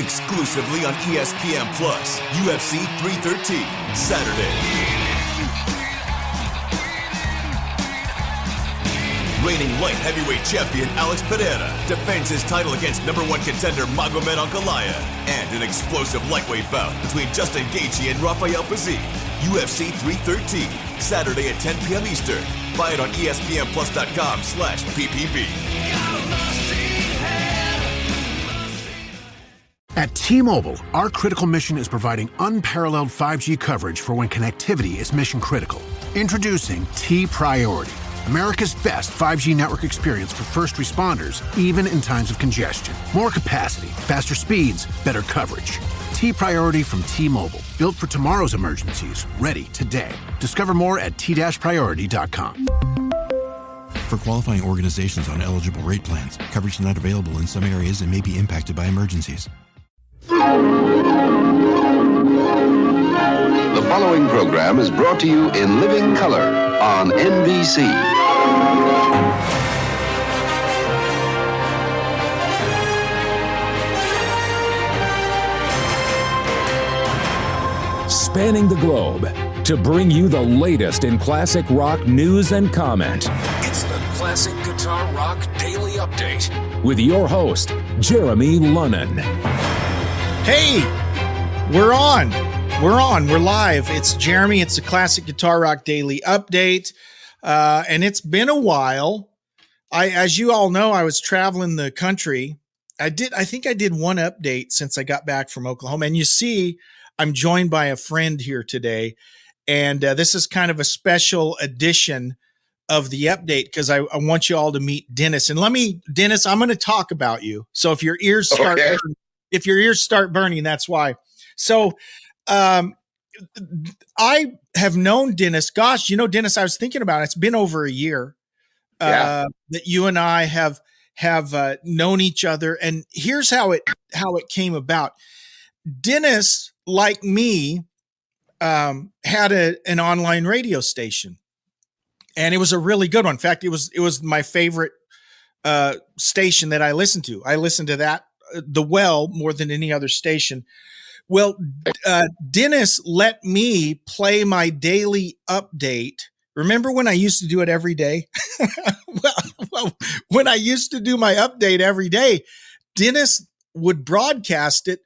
exclusively on ESPN Plus. UFC 313, Saturday. Reigning light heavyweight champion Alex Pereira defends his title against number one contender Magomed Ankalaev, and an explosive lightweight bout between Justin Gaethje and Rafael Pazzi. UFC 313, Saturday at 10 p.m. Eastern. Buy it on ESPNPlus.com/PPV. At T-Mobile, our critical mission is providing unparalleled 5G coverage for when connectivity is mission critical. Introducing T-Priority, America's best 5G network experience for first responders, even in times of congestion. More capacity, faster speeds, better coverage. T-Priority from T-Mobile, built for tomorrow's emergencies, ready today. Discover more at t-priority.com. For qualifying organizations on eligible rate plans, coverage not available in some areas and may be impacted by emergencies. The following program is brought to you in living color on NBC. Spanning the globe to bring you the latest in classic rock news and comment. It's the Classic Guitar Rock Daily Update with your host, Jeremy Lunnan. Hey, we're on. We're live. It's Jeremy. It's the Classic Guitar Rock Daily Update. And it's been a while. As you all know, I was traveling the country. I think I did one update since I got back from Oklahoma. And you see, I'm joined by a friend here today. And this is kind of a special edition of the update because I want you all to meet Dennis. And Dennis, I'm going to talk about you. So if your ears start burning, that's why. So I have known Dennis. Gosh, Dennis, I was thinking about it. It's been over a year that you and I have known each other. And here's how it came about. Dennis, like me, had an online radio station, and it was a really good one. In fact, it was my favorite station that I listened to. I listened to that, The Well, more than any other station. Well, Dennis let me play my daily update. Remember when I used to do it every day? well, when I used to do my update every day, Dennis would broadcast it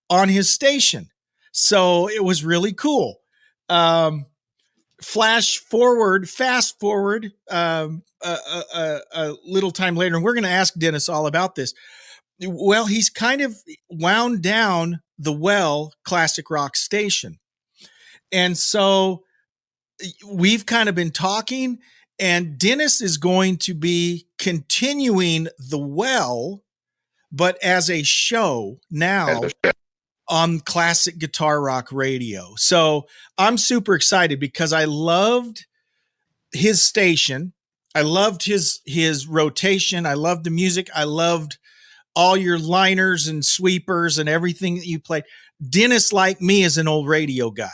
on his station. So it was really cool. Fast forward, a little time later, and we're going to ask Dennis all about this. Well, he's kind of wound down the Well classic rock station. And so we've kind of been talking, and Dennis is going to be continuing the Well, but as a show now on Classic Guitar Rock Radio. So I'm super excited because I loved his station. I loved his rotation. I loved the music. I loved all your liners and sweepers and everything that you played. Dennis, like me, is an old radio guy.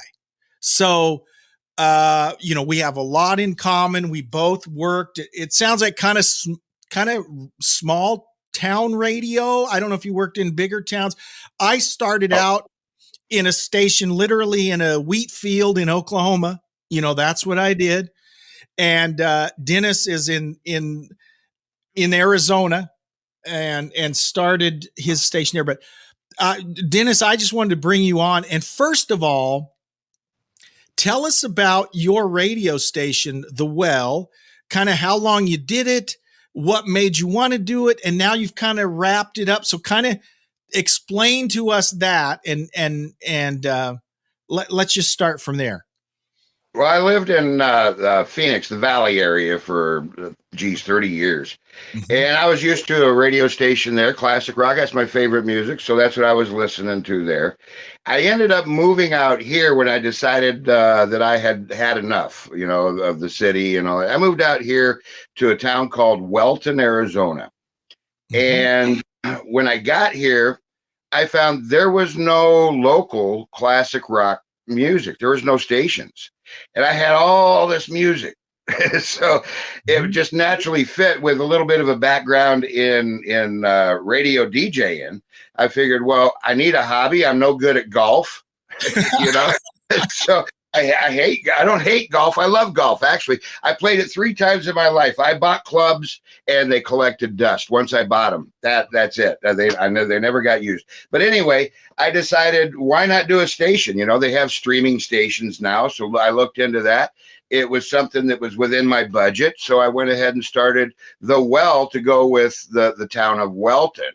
So, we have a lot in common. We both worked. It sounds like kind of small town radio. I don't know if you worked in bigger towns. I started out in a station, literally in a wheat field in Oklahoma. That's what I did. And Dennis is in Arizona and started his station there. But Dennis, I just wanted to bring you on. And first of all, tell us about your radio station, The Well, kind of how long you did it, what made you want to do it, and now you've kind of wrapped it up. So kind of explain to us that, and let's just start from there. Well, I lived in Phoenix, the Valley area for 30 years. Mm-hmm. And I was used to a radio station there, classic rock. That's my favorite music. So that's what I was listening to there. I ended up moving out here when I decided that I had had enough, of the city and all that. I moved out here to a town called Welton, Arizona. Mm-hmm. And when I got here, I found there was no local classic rock music. There was no stations. And I had all this music. So it just naturally fit with a little bit of a background in radio DJing. I figured, well, I need a hobby. I'm no good at golf, So I don't hate golf. I love golf. Actually, I played it 3 times in my life. I bought clubs and they collected dust. Once I bought them, that's it. I know they never got used. But anyway, I decided, why not do a station? They have streaming stations now. So I looked into that. It was something that was within my budget. So I went ahead and started The Well to go with the town of Welton.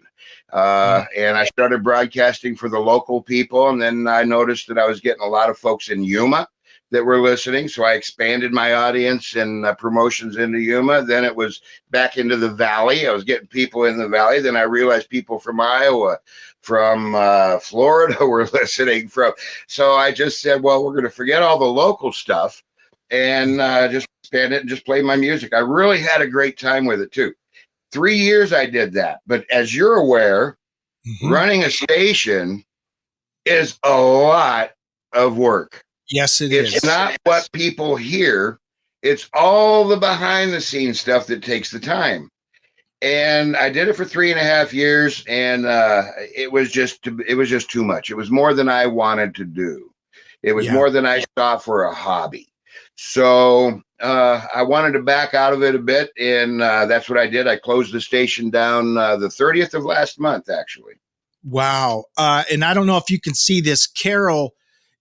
And I started broadcasting for the local people. And then I noticed that I was getting a lot of folks in Yuma that were listening. So I expanded my audience and promotions into Yuma. Then it was back into the Valley. I was getting people in the Valley. Then I realized people from Iowa, from Florida were listening from. So I just said, well, we're going to forget all the local stuff and just expand it and just play my music. I really had a great time with it too. 3 years I did that. But as you're aware, running a station is a lot of work. Yes, it's It's not what people hear. It's all the behind the scenes stuff that takes the time. And I did it for 3.5 years, and it was just too much. It was more than I wanted to do. It was more than I saw for a hobby. So I wanted to back out of it a bit, and that's what I did. I closed the station down the 30th of last month, actually. Wow. And I don't know if you can see this. Carol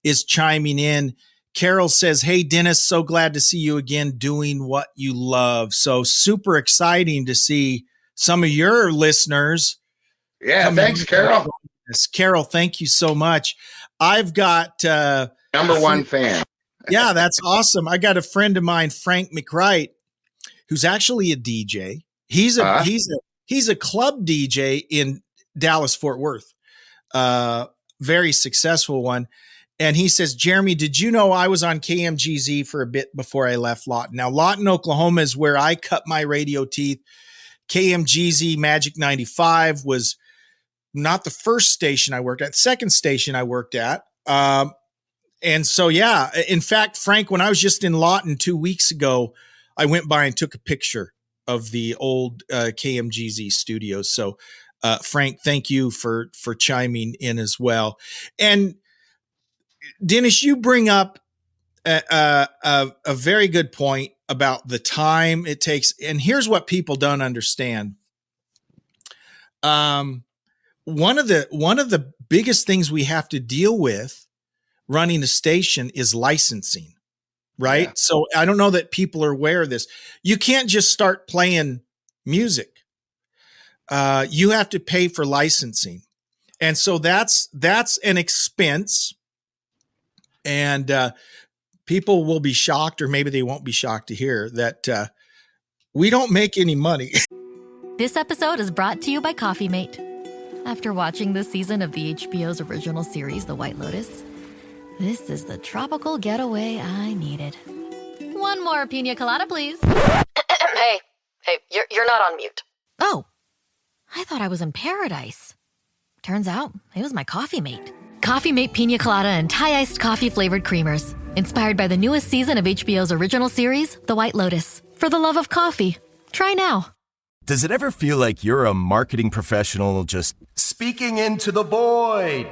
is chiming in. Carol says, hey, Dennis, so glad to see you again doing what you love. So super exciting to see some of your listeners. Yeah, thanks, Carol. Carol, thank you so much. I've got number one fan. Yeah, that's awesome. I got a friend of mine, Frank McWright, who's actually a DJ. He's a club DJ in Dallas, Fort Worth. Very successful one. And he says, Jeremy, did you know I was on KMGZ for a bit before I left Lawton? Now, Lawton, Oklahoma is where I cut my radio teeth. KMGZ Magic 95 was not the first station I worked at, second station I worked at. And so, yeah, in fact, Frank, when I was just in Lawton 2 weeks ago, I went by and took a picture of the old KMGZ studios. So, Frank, thank you for chiming in as well. And Dennis, you bring up a very good point about the time it takes. And here's what people don't understand. One of the biggest things we have to deal with running a station is licensing, right? Yeah. So I don't know that people are aware of this. You can't just start playing music. You have to pay for licensing. And so that's an expense. And people will be shocked, or maybe they won't be shocked to hear that we don't make any money. This episode is brought to you by Coffee Mate. After watching this season of the HBO's original series, The White Lotus, this is the tropical getaway I needed. One more pina colada, please. Hey, you're not on mute. Oh, I thought I was in paradise. Turns out it was my Coffee Mate. Coffee Mate pina colada and Thai iced coffee flavored creamers. Inspired by the newest season of HBO's original series, The White Lotus. For the love of coffee. Try now. Does it ever feel like you're a marketing professional just speaking into the void?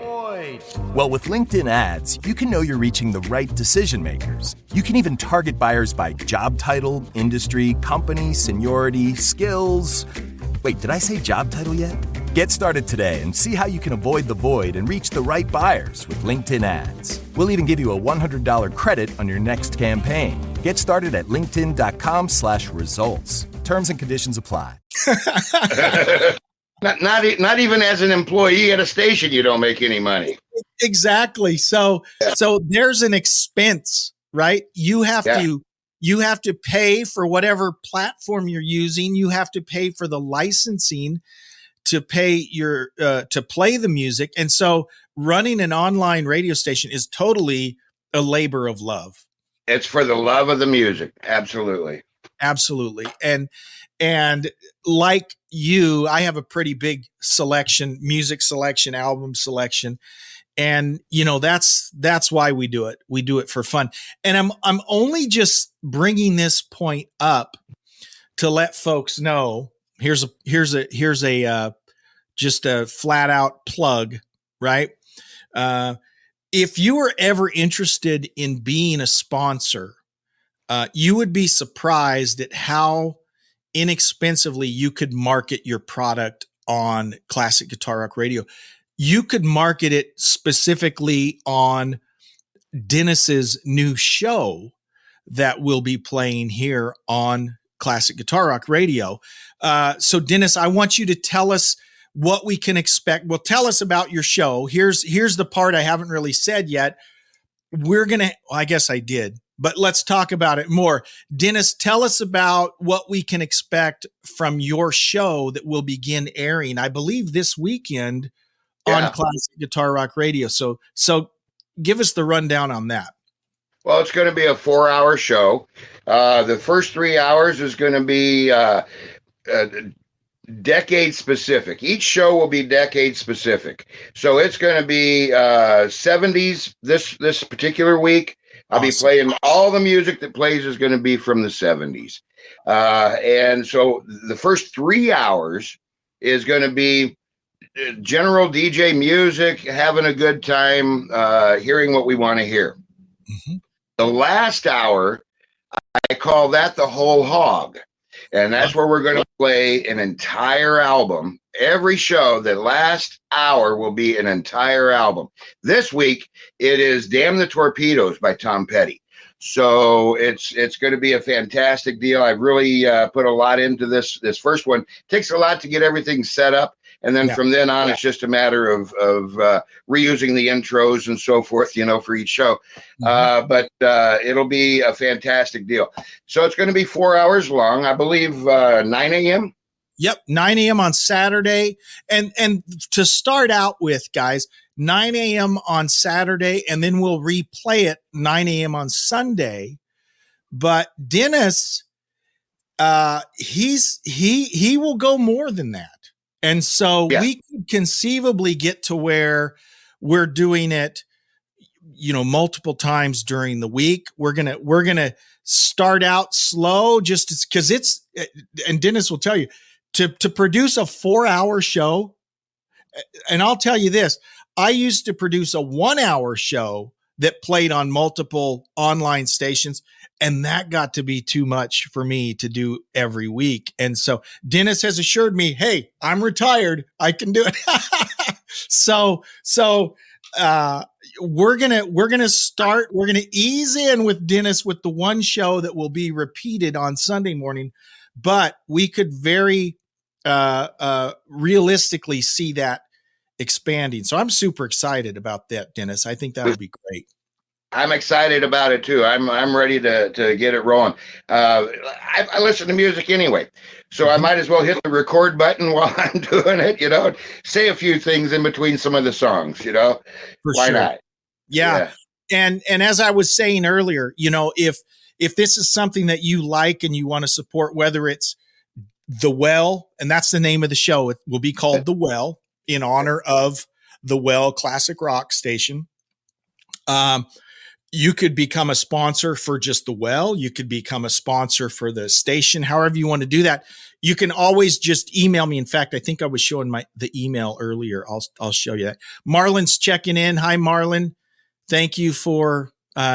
Well, with LinkedIn ads, you can know you're reaching the right decision makers. You can even target buyers by job title, industry, company, seniority, skills. Wait, did I say job title yet? Get started today and see how you can avoid the void and reach the right buyers with LinkedIn ads. We'll even give you a $100 credit on your next campaign. Get started at linkedin.com/results. Terms and conditions apply. Not even as an employee at a station, you don't make any money. Exactly. So there's an expense, right? You have to pay for whatever platform you're using. You have to pay for the licensing to pay to play the music. And so running an online radio station is totally a labor of love. It's for the love of the music. Absolutely. Absolutely. And like you, I have a pretty big selection, music selection, album selection. And that's why we do it. We do it for fun. And I'm only just bringing this point up to let folks know. Here's a just a flat out plug, right? If you were ever interested in being a sponsor, you would be surprised at how inexpensively you could market your product on Classic Guitar Rock Radio. You could market it specifically on Dennis's new show that will be playing here on Classic Guitar Rock Radio. So Dennis, I want you to tell us what we can expect. Well, tell us about your show. Here's the part I haven't really said yet. I guess I did, but let's talk about it more. Dennis, tell us about what we can expect from your show that will begin airing, I believe, this weekend on Classic Guitar Rock Radio. So give us the rundown on that. Well, it's going to be a 4-hour show. The first 3 hours is going to be decade specific. Each show will be decade specific. So it's going to be 70s this particular week. I'll be playing all the music that plays is going to be from the 70s. And so the first 3 hours is going to be general DJ music, having a good time, hearing what we want to hear. Mm-hmm. The last hour, I call that the whole hog. And that's where we're going to play an entire album. Every show, the last hour will be an entire album. This week, it is Damn the Torpedoes by Tom Petty. So it's going to be a fantastic deal. I really put a lot into this first one. It takes a lot to get everything set up. And then from then on, it's just a matter of reusing the intros and so forth, for each show. But it'll be a fantastic deal. So it's going to be 4 hours long, I believe, 9 a.m. Yep, 9 a.m. on Saturday. And to start out with, guys, 9 a.m. on Saturday, and then we'll replay it 9 a.m. on Sunday. But Dennis, he will go more than that. And so we could conceivably get to where we're doing it, multiple times during the week. We're gonna start out slow, just because and Dennis will tell you to produce a 4-hour show. And I'll tell you this: I used to produce a 1-hour show that played on multiple online stations, and that got to be too much for me to do every week. And so Dennis has assured me, hey, I'm retired. I can do it. So we're going to ease in with Dennis with the one show that will be repeated on Sunday morning, but we could very realistically see that expanding. So I'm super excited about that, Dennis. I think that would be great. I'm excited about it too. I'm ready to get it rolling. I listen to music anyway, so I might as well hit the record button while I'm doing it, say a few things in between some of the songs, Why not? Yeah. And as I was saying earlier, if this is something that you like and you want to support, whether it's The Well, and that's the name of the show, it will be called The Well in honor of The Well Classic Rock Station. You could become a sponsor for just The Well. You could become a sponsor for the station, however you want to do that. You can always just email me. In fact, I think I was showing the email earlier. I'll show you that. Marlon's checking in. Hi, Marlon. Thank you for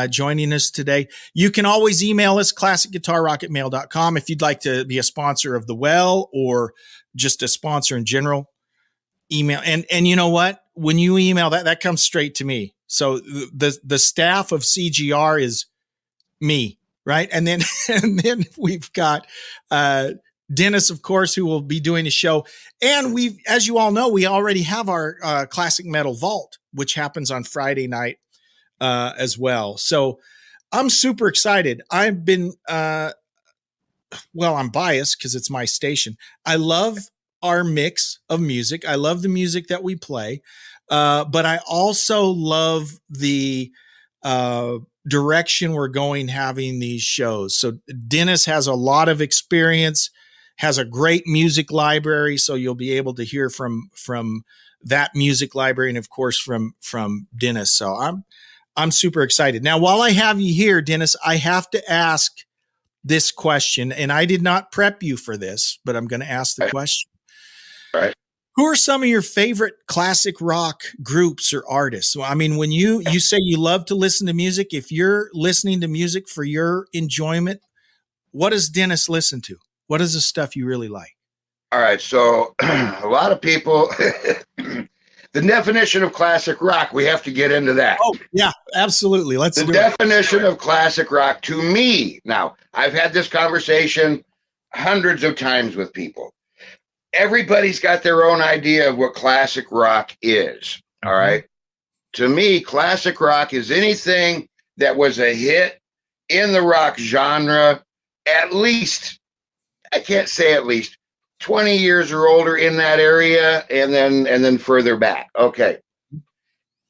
joining us today. You can always email us, classicguitarrock@mail.com, if you'd like to be a sponsor of The Well or just a sponsor in general. Email. And you know what? When you email that comes straight to me. So the staff of CGR is me, right? And then we've got Dennis, of course, who will be doing the show. And as you all know, we already have our Classic Metal Vault, which happens on Friday night as well. So I'm super excited. I've been, I'm biased because it's my station. I love our mix of music. I love the music that we play. But I also love the direction we're going having these shows. So Dennis has a lot of experience, has a great music library, so you'll be able to hear from that music library, and of course from Dennis. So I'm super excited. Now, while I have you here, Dennis, I have to ask this question, and I did not prep you for this, but I'm going to ask the question. All right. Who are some of your favorite classic rock groups or artists? Well, I mean, when you say you love to listen to music, if you're listening to music for your enjoyment, what does Dennis listen to? What is the stuff you really like? All right. So a lot of people, the definition of classic rock, we have to get into that. Oh, yeah, absolutely. Let's do it. The definition of classic rock to me, now, I've had this conversation hundreds of times with people. Everybody's got their own idea of what classic rock is. All right. To me, classic rock is anything that was a hit in the rock genre, at least, I can't say at least, 20 years or older in that area, and then further back. Okay.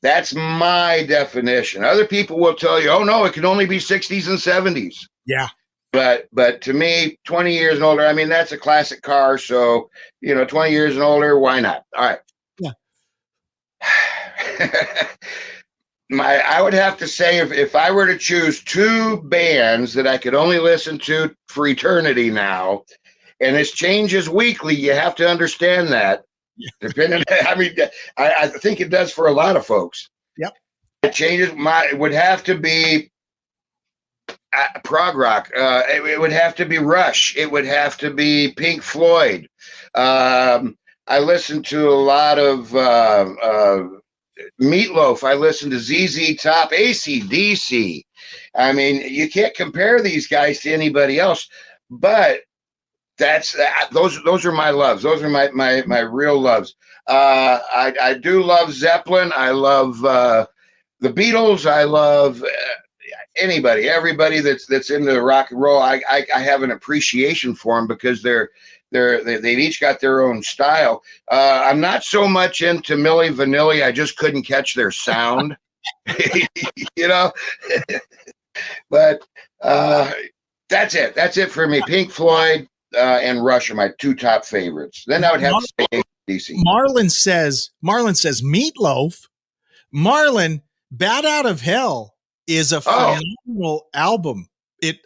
That's my definition. Other people will tell you, oh no, it can only be 60s and 70s. Yeah. But to me, 20 years and older, I mean, that's a classic car. So, 20 years and older, why not? All right. Yeah. I would have to say if I were to choose two bands that I could only listen to for eternity now, and this changes weekly, you have to understand that. Yeah. Depending, I mean, I think it does for a lot of folks. Yep. It changes. It would have to be prog rock. It would have to be Rush. It would have to be Pink Floyd. I listen to a lot of Meatloaf. I listen to ZZ Top, AC/DC. I mean, you can't compare these guys to anybody else, but those are my loves. Those are my real loves. I do love Zeppelin. I love the Beatles. I love everybody that's into rock and roll. I have an appreciation for them because they've each got their own style. I'm not so much into Milli Vanilli. I just couldn't catch their sound, but that's it. That's it for me. Pink Floyd and Rush are my two top favorites. Then I would have to say DC. Marlon says Meatloaf. Marlon, Bat Out of Hell is a phenomenal album. It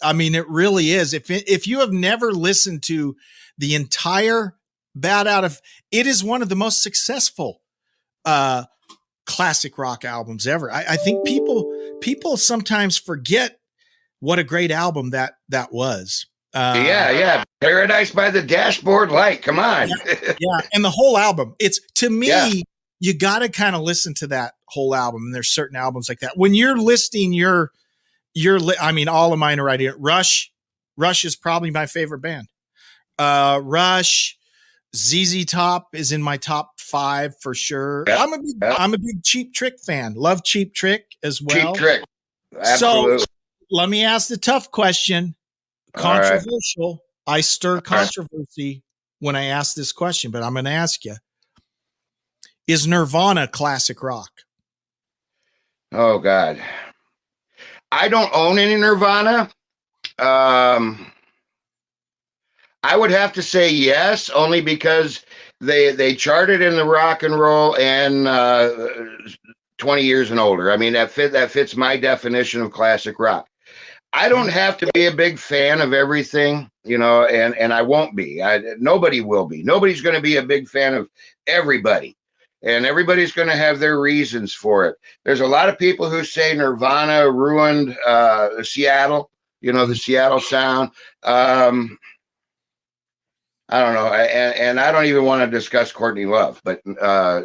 really is. If you have never listened to the entire Bat Out of, it is one of the most successful classic rock albums ever. I think people sometimes forget what a great album that was. Yeah. Paradise by the Dashboard Light. Come on. Yeah. And the whole album, it's, to me, you got to kind of listen to that whole album. And there's certain albums like that. When you're listing all of mine are right here. Rush is probably my favorite band. Rush, ZZ Top is in my top 5 for sure. Yeah. I'm a big Cheap Trick fan. Love Cheap Trick as well. Cheap Trick. Absolutely. So let me ask the tough question. Controversial. Right. I stir controversy when I ask this question, but I'm going to ask you. Is Nirvana classic rock? Oh, God. I don't own any Nirvana. I would have to say yes, only because they charted in the rock and roll and 20 years and older. I mean, that fits my definition of classic rock. I don't have to be a big fan of everything, and I won't be. Nobody will be. Nobody's going to be a big fan of everybody. And everybody's going to have their reasons for it. There's a lot of people who say Nirvana ruined Seattle, the Seattle sound. I don't know. And I don't even want to discuss Courtney Love, but, I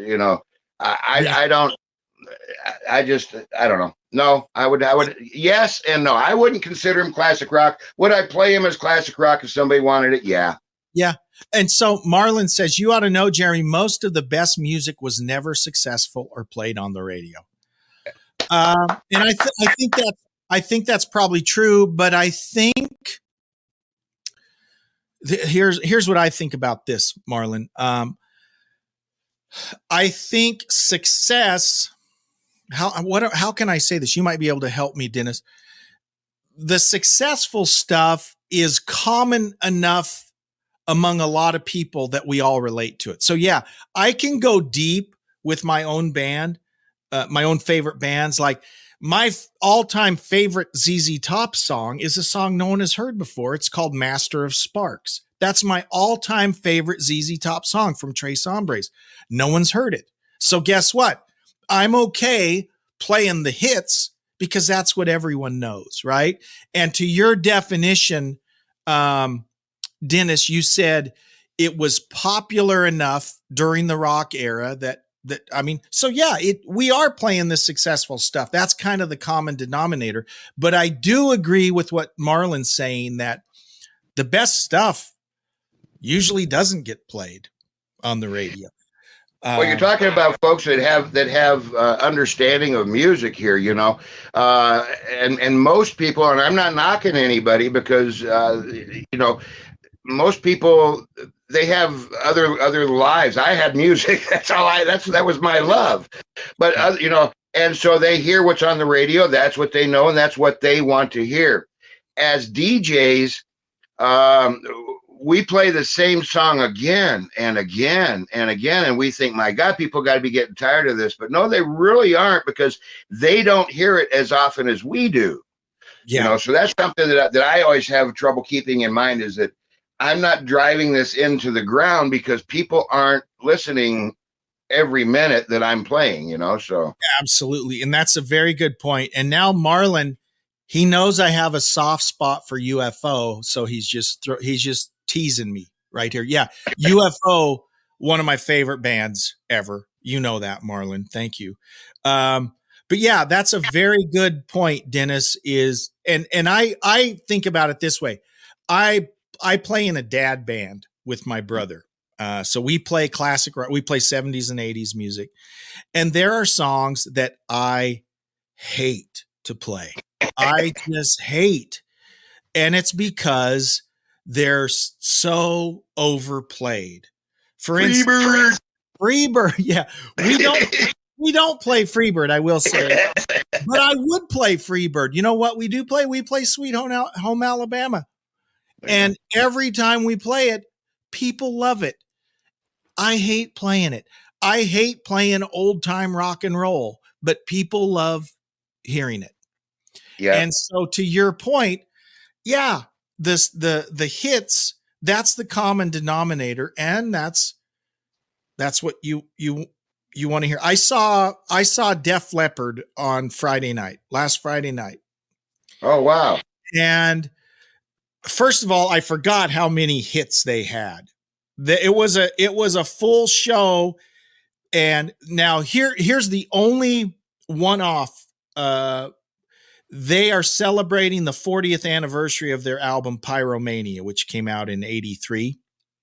don't know. No, I would, yes and no. I wouldn't consider him classic rock. Would I play him as classic rock if somebody wanted it? Yeah. Yeah. And so Marlon says, you ought to know, Jeremy, most of the best music was never successful or played on the radio. And I think that's probably true, but I think here's what I think about this, Marlon. I think success how can I say this? You might be able to help me, Dennis. The successful stuff is common enough among a lot of people that we all relate to it. So yeah, I can go deep with my own band, my own favorite bands. Like my all-time favorite ZZ Top song is a song no one has heard before. It's called Master of Sparks. That's my all-time favorite ZZ Top song from Tres Hombres. No one's heard it. So guess what? I'm okay playing the hits because that's what everyone knows, right? And to your definition, Dennis, you said it was popular enough during the rock era that I mean, so yeah, we are playing the successful stuff. That's kind of the common denominator. But I do agree with what Marlon's saying, that the best stuff usually doesn't get played on the radio. Well, you're talking about folks that have understanding of music here, you know, and most people, and I'm not knocking anybody because you know, most people, they have other lives. I had music. That was my love. But you know, and so they hear what's on the radio. That's what they know, and that's what they want to hear. As DJs, we play the same song again and again and again, and we think, my God, people got to be getting tired of this. But no, they really aren't, because they don't hear it as often as we do. Yeah. You know, so that's something that I always have trouble keeping in mind, is that I'm not driving this into the ground because people aren't listening every minute that I'm playing, you know, so. Absolutely. And that's a very good point. And now Marlon, he knows I have a soft spot for UFO. So he's just teasing me right here. Yeah. UFO, one of my favorite bands ever. You know that, Marlon. Thank you. But yeah, that's a very good point, Dennis, is, and I think about it this way. I play in a dad band with my brother. So we play classic rock, we play 70s and 80s music. And there are songs that I hate to play. I just hate. And it's because they're so overplayed. For instance, Freebird. Yeah. We don't play Freebird, I will say. But I would play Freebird. You know what we do play? We play Sweet Home Alabama. And every time we play it, people love it. I hate playing it. I hate playing old time rock and roll, but people love hearing it. Yeah. And so to your point, yeah, the hits, that's the common denominator, and that's what you want to hear. I saw Def Leppard on last Friday night. Oh wow. And first of all, I forgot how many hits they had. It was a full show. And now here's the only one-off. They are celebrating the 40th anniversary of their album Pyromania, which came out in 83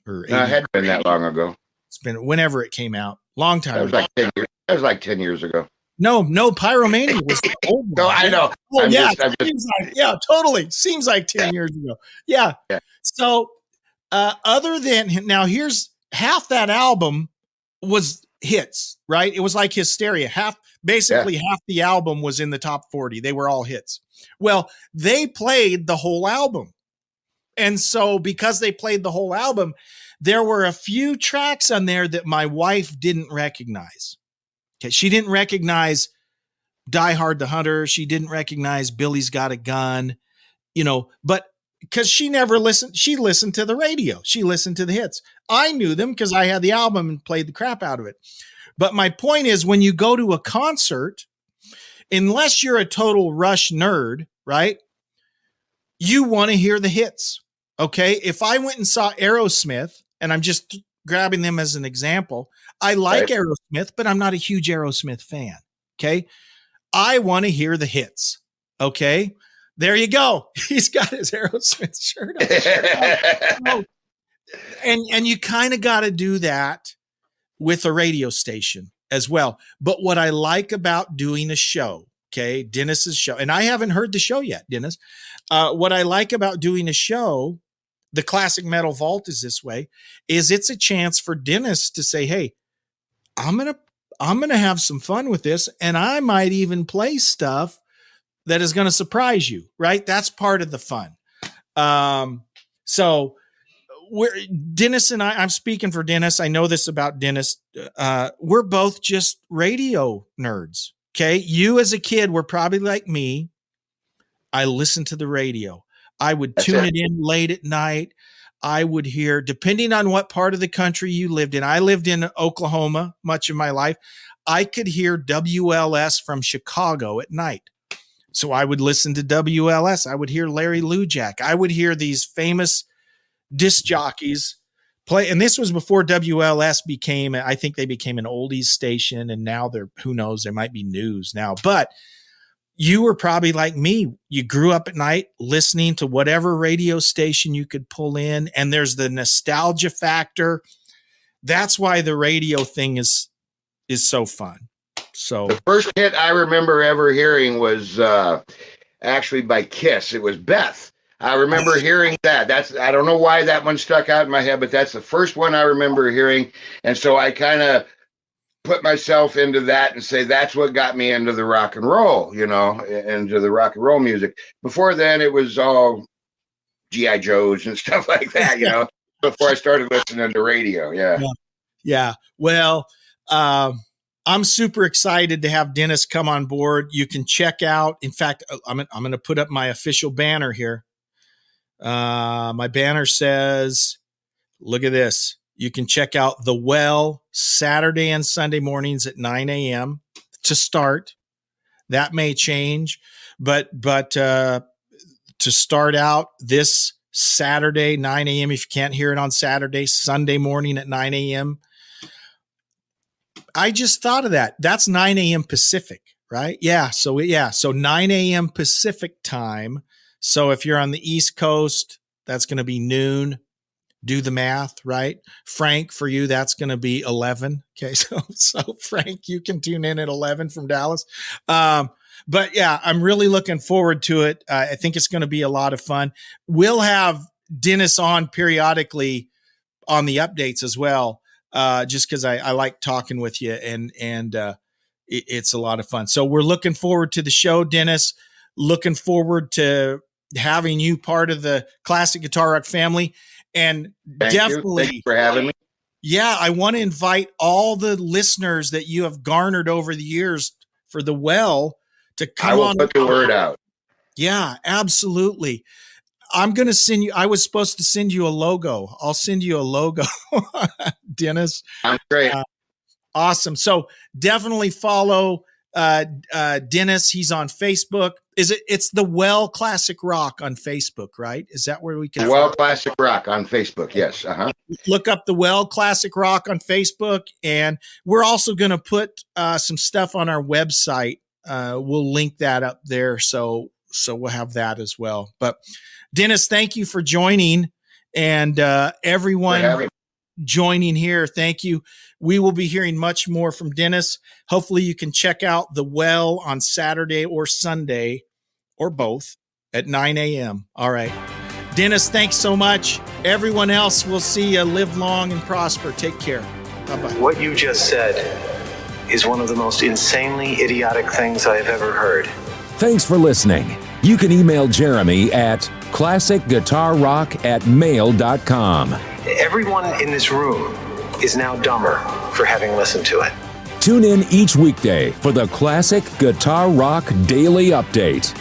or 80. It had been that long ago. It's been whenever it came out. Long time ago. That was like 10 years ago. No, Pyromania was old. No, I know. Oh, yeah, totally. Seems like 10 years ago. Yeah. So other than, now here's half that album was hits, right? It was like Hysteria. Half the album was in the top 40. They were all hits. Well, they played the whole album. And so because they played the whole album, there were a few tracks on there that my wife didn't recognize. Okay, she didn't recognize Die Hard the Hunter. She didn't recognize Billy's Got a Gun, you know, but because she never listened, she listened to the radio. She listened to the hits. I knew them because I had the album and played the crap out of it. But my point is, when you go to a concert, unless you're a total Rush nerd, right, you want to hear the hits. Okay, if I went and saw Aerosmith, and I'm just grabbing them as an example, I like Aerosmith, but I'm not a huge Aerosmith fan. Okay. I want to hear the hits. Okay. There you go. He's got his Aerosmith shirt on. And you kind of got to do that with a radio station as well. But what I like about doing a show, okay, Dennis's show, and I haven't heard the show yet, Dennis. What I like about doing a show, the Classic Metal Vault is this way, is it's a chance for Dennis to say, hey, I'm I'm going to have some fun with this, and I might even play stuff that is going to surprise you, right? That's part of the fun. So Dennis and I'm speaking for Dennis. I know this about Dennis. We're both just radio nerds. Okay. You as a kid were probably like me. I listened to the radio. I would tune it in late at night. I would hear, depending on what part of the country you lived in. I lived in Oklahoma much of my life. I could hear WLS from Chicago at night. So I would listen to WLS. I would hear Larry Lujak. I would hear these famous disc jockeys play. And this was before WLS became, I think they became an oldies station. And now they're, who knows, there might be news now. But you were probably like me. You grew up at night listening to whatever radio station you could pull in. And there's the nostalgia factor. That's why the radio thing is so fun. So the first hit I remember ever hearing was actually by Kiss. It was Beth. I remember hearing that. I don't know why that one stuck out in my head, but that's the first one I remember hearing. And so I kind of put myself into that and say, that's what got me into the rock and roll, into the rock and roll music. Before then, it was all G.I. Joes and stuff like that, before I started listening to radio. Yeah. Well, I'm super excited to have Dennis come on board. You can check out, in fact, I'm going to put up my official banner here. My banner says, look at this. You can check out The Well Saturday and Sunday mornings at 9 a.m. to start. That may change, but to start out this Saturday, 9 a.m. If you can't hear it on Saturday, Sunday morning at 9 a.m. I just thought of that. That's 9 a.m. Pacific, right? Yeah. So 9 a.m. Pacific time. So if you're on the East Coast, that's going to be noon. Do the math, right? Frank, for you, that's going to be 11. Okay. So Frank, you can tune in at 11 from Dallas. But yeah, I'm really looking forward to it. I think it's going to be a lot of fun. We'll have Dennis on periodically on the updates as well. Just because I like talking with you and it's a lot of fun. So we're looking forward to the show, Dennis. Looking forward to having you part of the Classic Guitar Rock family. And Thank you for having me. Yeah, I want to invite all the listeners that you have garnered over the years for the Well to come on. I will put the word out. Yeah, absolutely. I'm going to send you, I was supposed to send you a logo. I'll send you a logo, Dennis. I'm great. Awesome. So definitely follow Dennis. He's on Facebook. It's the Well Classic Rock on Facebook, right? Is that where we can? Well Classic Rock on Facebook. Yes. Look up the Well Classic Rock on Facebook. And we're also going to put some stuff on our website. We'll link that up there. So we'll have that as well. But Dennis, thank you for joining, and everyone joining here. Thank you. We will be hearing much more from Dennis. Hopefully you can check out the Well on Saturday or Sunday or both at 9 a.m. All right. Dennis, thanks so much. Everyone else, we'll see you. Live long and prosper. Take care. Bye-bye. What you just said is one of the most insanely idiotic things I have ever heard. Thanks for listening. You can email Jeremy at classicguitarrock@mail.com. Everyone in this room is now dumber for having listened to it. Tune in each weekday for the Classic Guitar Rock Daily Update.